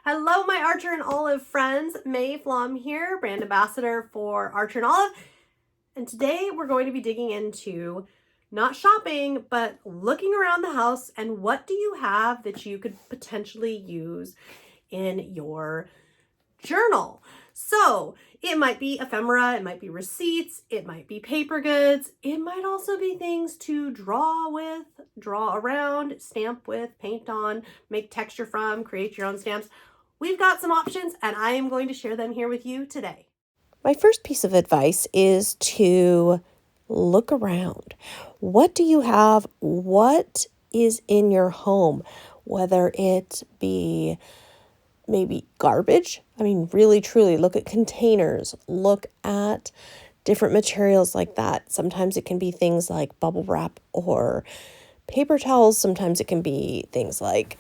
Hello, my Archer and Olive friends. May Flom here, brand ambassador for Archer and Olive. And today we're going to be digging into not shopping, but looking around the house and what do you have that you could potentially use in your journal. So it might be ephemera, it might be receipts, it might be paper goods, it might also be things to draw with, draw around, stamp with, paint on, make texture from, create your own stamps. We've got some options and I am going to share them here with you today. My first piece of advice is to look around. What do you have? What is in your home? Whether it be maybe garbage. I mean, really, truly look at containers, look at different materials like that. Sometimes it can be things like bubble wrap or paper towels. Sometimes it can be things like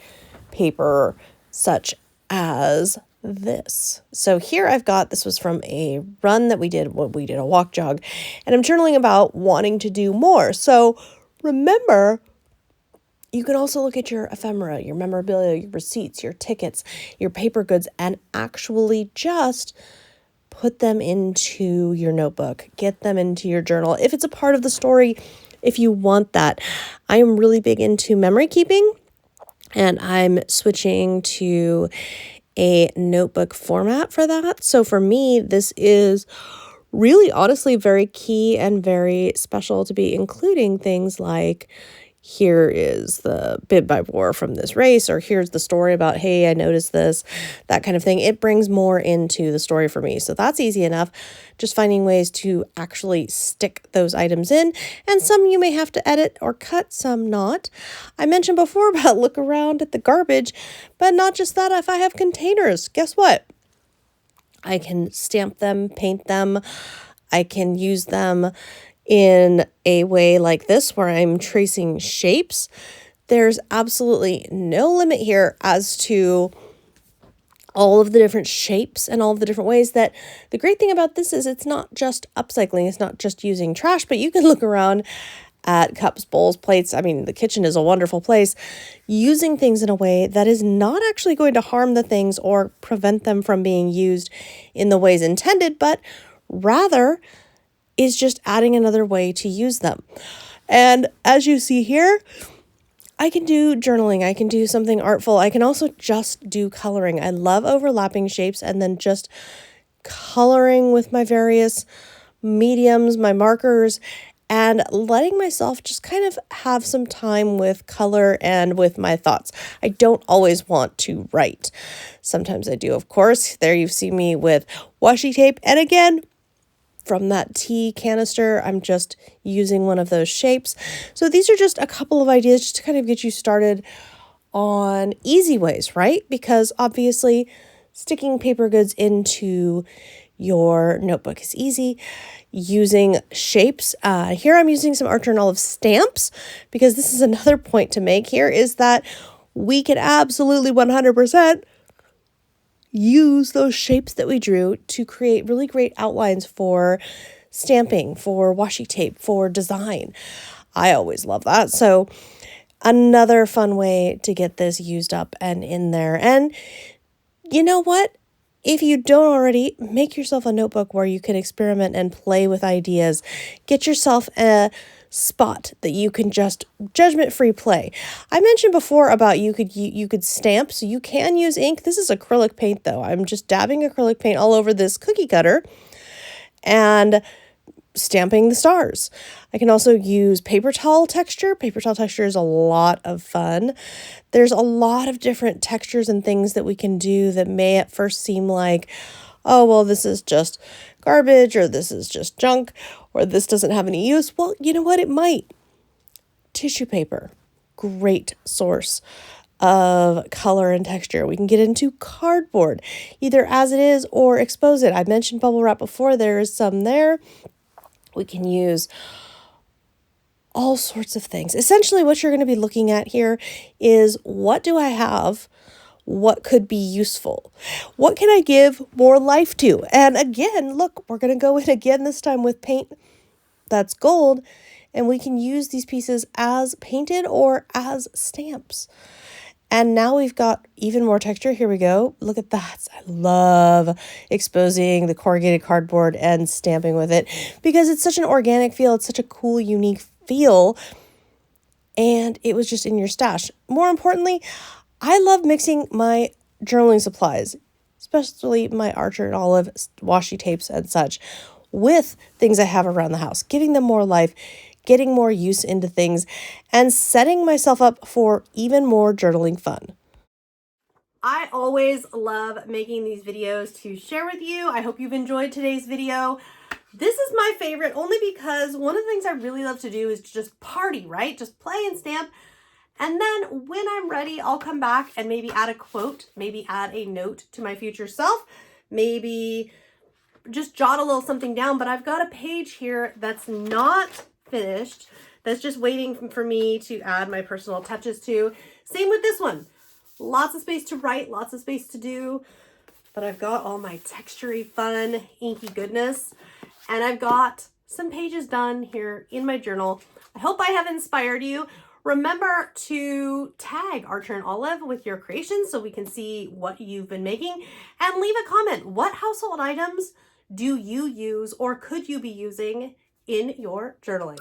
paper, such as this. So here I've got, this was from a run that we did, a walk jog, and I'm journaling about wanting to do more. So remember, you can also look at your ephemera, your memorabilia, your receipts, your tickets, your paper goods, and actually just put them into your notebook, get them into your journal. If it's a part of the story, if you want that. I am really big into memory keeping, and I'm switching to a notebook format for that. So for me, this is really honestly very key and very special to be including things like, here is the bib I wore from this race, or here's the story about, hey, I noticed this, that kind of thing. It brings more into the story for me. So that's easy enough. Just finding ways to actually stick those items in. And some you may have to edit or cut, some not. I mentioned before about look around at the garbage, but not just that. If I have containers, guess what? I can stamp them, paint them. I can use them in a way like this where I'm tracing shapes. There's absolutely no limit here as to all of the different shapes and all of the different ways. That the great thing about this is it's not just upcycling, it's not just using trash, but you can look around at cups, bowls, plates. I mean, the kitchen is a wonderful place, using things in a way that is not actually going to harm the things or prevent them from being used in the ways intended, but rather is just adding another way to use them. And as you see here, I can do journaling. I can do something artful. I can also just do coloring. I love overlapping shapes and then just coloring with my various mediums, my markers, and letting myself just kind of have some time with color and with my thoughts. I don't always want to write. Sometimes I do, of course. There you see me with washi tape. And again, from that tea canister, I'm just using one of those shapes. So these are just a couple of ideas just to kind of get you started on easy ways, right? Because obviously sticking paper goods into your notebook is easy. Using shapes. Here I'm using some Archer and Olive stamps, because this is another point to make here, is that we can absolutely 100% use those shapes that we drew to create really great outlines for stamping, for washi tape, for design. I always love that. So another fun way to get this used up and in there. And you know what? If you don't already, make yourself a notebook where you can experiment and play with ideas. Get yourself a spot that you can just judgment-free play. I mentioned before about you could stamp, so you can use ink. This is acrylic paint though. I'm just dabbing acrylic paint all over this cookie cutter and stamping the stars. I can also use paper towel texture. Paper towel texture is a lot of fun. There's a lot of different textures and things that we can do that may at first seem like, oh, well, this is just garbage, or this is just junk, or this doesn't have any use. Well, you know what? It might. Tissue paper, great source of color and texture. We can get into cardboard, either as it is or expose it. I mentioned bubble wrap before. There is some there. We can use all sorts of things. Essentially, what you're going to be looking at here is, what do I have? What could be useful? What can I give more life to? And again, look, we're going to go in again this time with paint that's gold, and we can use these pieces as painted or as stamps. And now we've got even more texture. Here we go. Look at that. I love exposing the corrugated cardboard and stamping with it because it's such an organic feel. It's such a cool, unique feel. And it was just in your stash. More importantly, I love mixing my journaling supplies, especially my Archer and Olive washi tapes and such, with things I have around the house, giving them more life, getting more use into things, and setting myself up for even more journaling fun. I always love making these videos to share with you. I hope you've enjoyed today's video. This is my favorite only because one of the things I really love to do is to just party, right? Just play and stamp. And then when I'm ready, I'll come back and maybe add a quote, maybe add a note to my future self, maybe just jot a little something down. But I've got a page here that's not finished, that's just waiting for me to add my personal touches to. Same with this one. Lots of space to write, lots of space to do, but I've got all my textury, fun, inky goodness, and I've got some pages done here in my journal. I hope I have inspired you. Remember to tag Archer and Olive with your creations so we can see what you've been making, and leave a comment. What household items do you use or could you be using in your journaling?